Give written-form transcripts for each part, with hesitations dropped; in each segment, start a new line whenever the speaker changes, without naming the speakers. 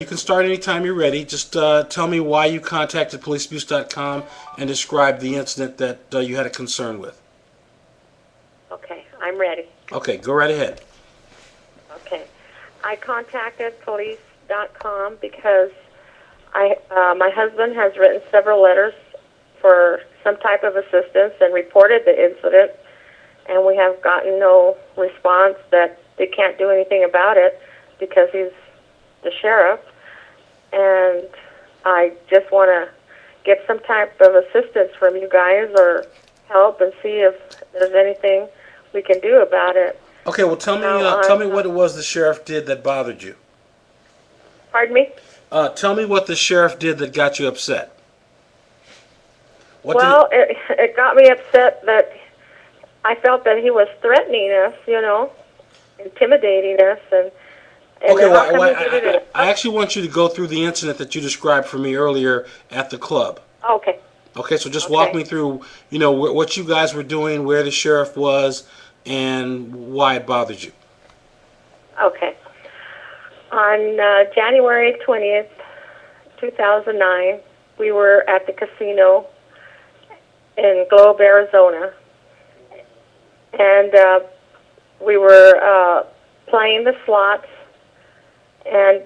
You can start anytime you're ready. Just tell me why you contacted policeabuse.com and describe the incident that you had a concern with.
Okay, I'm ready.
Okay, go right ahead.
Okay. I contacted police.com because my husband has written several letters for some type of assistance and reported the incident, and we have gotten no response that they can't do anything about it because he's the sheriff. And I just want to get some type of assistance from you guys or help and see if there's anything we can do about it.
Okay, well tell me what it was the sheriff did that bothered you.
Pardon me?
Tell me what the sheriff did that got you upset.
It got me upset that I felt that he was threatening us, intimidating us, and
Okay,
how come he did it?
I actually want you to go through the incident that you described for me earlier at the club.
Okay.
Okay, so just walk me through, what you guys were doing, where the sheriff was, and why it bothered you.
Okay. On January 20th, 2009, we were at the casino in Globe, Arizona, and we were playing the slots, and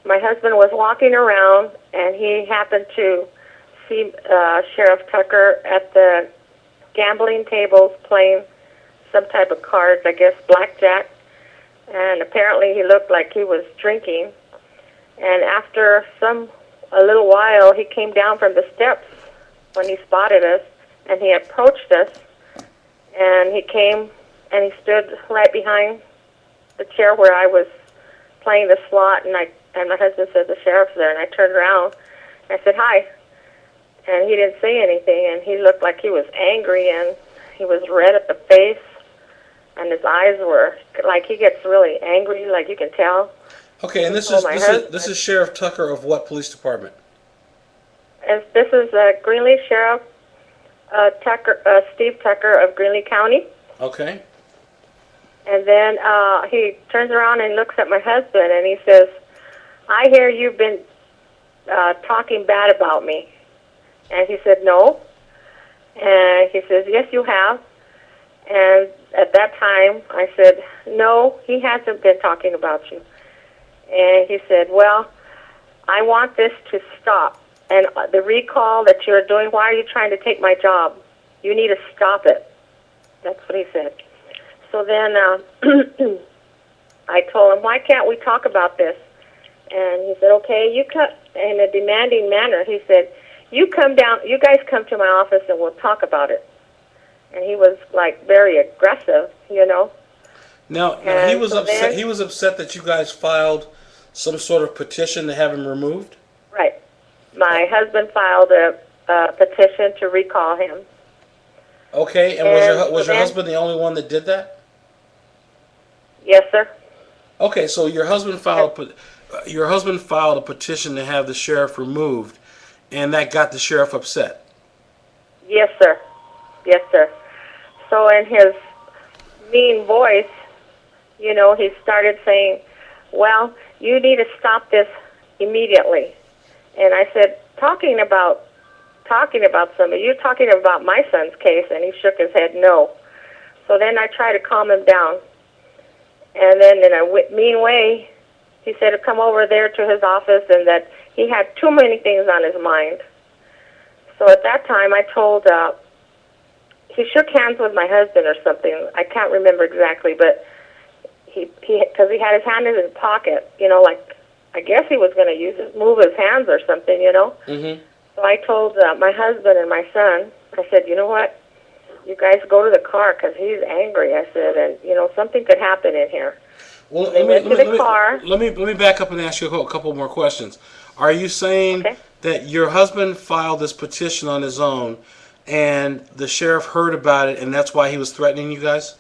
my husband was walking around, and he happened to see Sheriff Tucker at the gambling tables playing some type of cards, I guess blackjack, and apparently he looked like he was drinking. And after a little while, he came down from the steps when he spotted us, and he approached us, and he came and he stood right behind the chair where I was playing the slot, and my husband said, "The sheriff's there," and I turned around, and I said, "Hi," and he didn't say anything, and he looked like he was angry, and he was red at the face, and his eyes were like he gets really angry, like you can tell.
Okay, and this is Sheriff Tucker of what police department?
And this is Greenlee Sheriff Steve Tucker of Greenlee County.
Okay.
And then he turns around and looks at my husband, and he says, "I hear you've been talking bad about me." And he said, "No." And he says, "Yes, you have." And at that time, I said, "No, he hasn't been talking about you." And he said, "Well, I want this to stop. And the recall that you're doing, why are you trying to take my job? You need to stop it." That's what he said. So then I told him, "Why can't we talk about this?" And he said, "Okay, you come," in a demanding manner. He said, "You come down, you guys come to my office and we'll talk about it." And he was like very aggressive,
Now he was upset. He was upset that you guys filed some sort of petition to have him removed.
Right. My husband filed a petition to recall him.
Okay, and was your husband the only one that did that?
Yes, sir.
Okay, so your husband filed a petition to have the sheriff removed, and that got the sheriff upset.
Yes, sir. Yes, sir. So in his mean voice, he started saying, "Well, you need to stop this immediately." And I said, talking about somebody, you're talking about my son's case, and he shook his head no. So then I tried to calm him down. And then in a mean way, he said to come over there to his office and that he had too many things on his mind. So at that time, I told, he shook hands with my husband or something. I can't remember exactly, but because he had his hand in his pocket, like I guess he was going to move his hands or something,
Mm-hmm.
So I told my husband and my son, I said, "You know what? You guys go to the car because he's angry." I said, "And something could happen in here."
Well,
they went to the car.
Let me back up and ask you a couple more questions. Are you saying that your husband filed this petition on his own, and the sheriff heard about it, and that's why he was threatening you guys?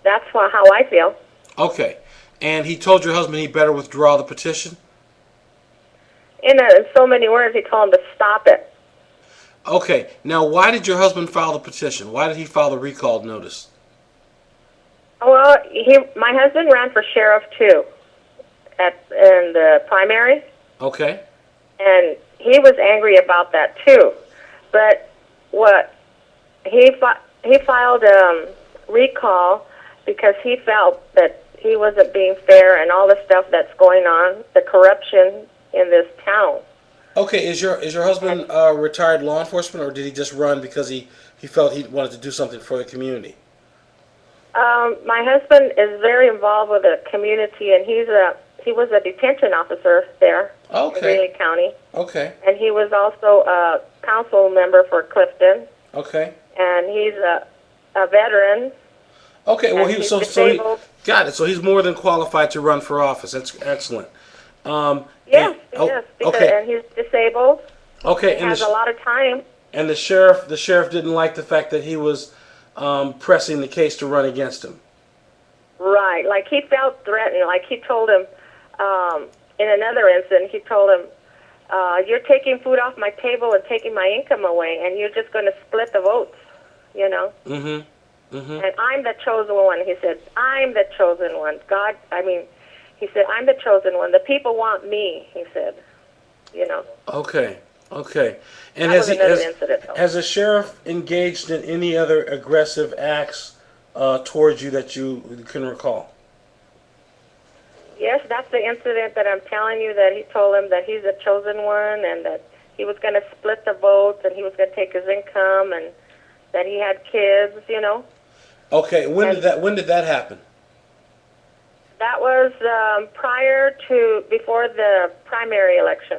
That's how I feel.
Okay, and he told your husband he better withdraw the petition?
In so many words, he told him to stop it.
Okay, now why did your husband file the petition? Why did he file the recall notice?
Well, my husband ran for sheriff too, in the primary,
Okay.
and he was angry about that too. But what he filed recall because he felt that he wasn't being fair and all the stuff that's going on, the corruption in this town.
Okay. Is your husband retired law enforcement, or did he just run because he felt he wanted to do something for the community?
My husband is very involved with the community, and he was a detention officer there in Greeley County.
Okay.
And he was also a council member for Clifton.
Okay.
And he's a veteran.
Okay. Well,
he's
he
disabled.
got it. So he's more than qualified to run for office. That's excellent.
Yes, and he's disabled.
Okay.
He has a lot of time.
And the sheriff didn't like the fact that he was pressing the case to run against him.
Right. Like he felt threatened. Like he told him in another incident, he told him, "You're taking food off my table and taking my income away, and you're just going to split the votes." You know.
Mm-hmm. Mm-hmm.
And I'm the chosen one. He said, "I'm the chosen one." He said, "I'm the chosen one. The people want me." He said, you know.
Okay. Okay. And
that was another incident.
Has the sheriff engaged in any other aggressive acts towards you that you can recall?
Yes, that's the incident that I'm telling you, that he told him that he's the chosen one and that he was going to split the votes and he was going to take his income and that he had kids, you know.
Okay, when did that happen?
That was before the primary election.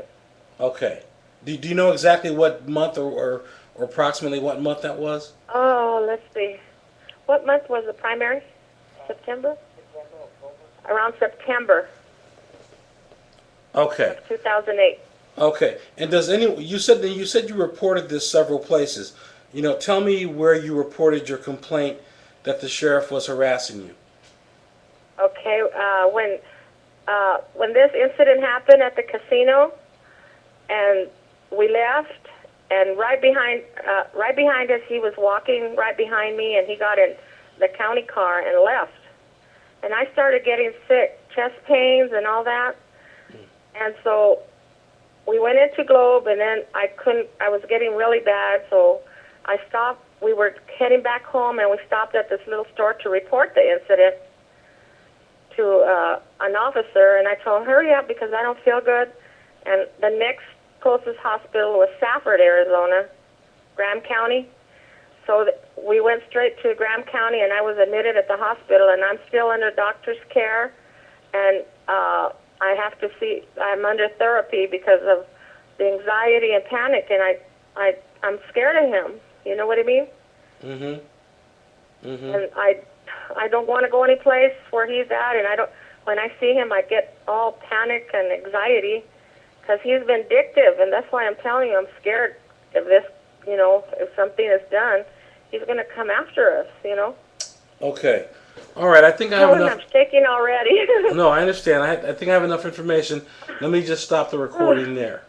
Okay. Do you know exactly what month or approximately what month that was?
Oh, let's see. What month was the primary? September? Around September.
Okay.
Of 2008.
Okay. And you said you reported this several places. You know, tell me where you reported your complaint that the sheriff was harassing you.
Okay, when this incident happened at the casino, and we left, and right behind us, he was walking right behind me, and he got in the county car and left. And I started getting sick, chest pains and all that. And so we went into Globe, and then I was getting really bad, so I stopped. We were heading back home, and we stopped at this little store to report the incident to an officer, and I told him, hurry up because I don't feel good. And the next closest hospital was Safford, Arizona, Graham County. So we went straight to Graham County, and I was admitted at the hospital, and I'm still under doctor's care, and I'm under therapy because of the anxiety and panic, and I'm scared of him. You know what I mean? Mm-hmm. Mm-hmm. And I don't want to go any place where he's at, and when I see him, I get all panic and anxiety because he's vindictive, and that's why I'm telling you I'm scared of this, you know, if something is done, he's going to come after us, you know.
Okay. All right, I think I have enough.
I'm shaking already.
No, I understand. I think I have enough information. Let me just stop the recording there.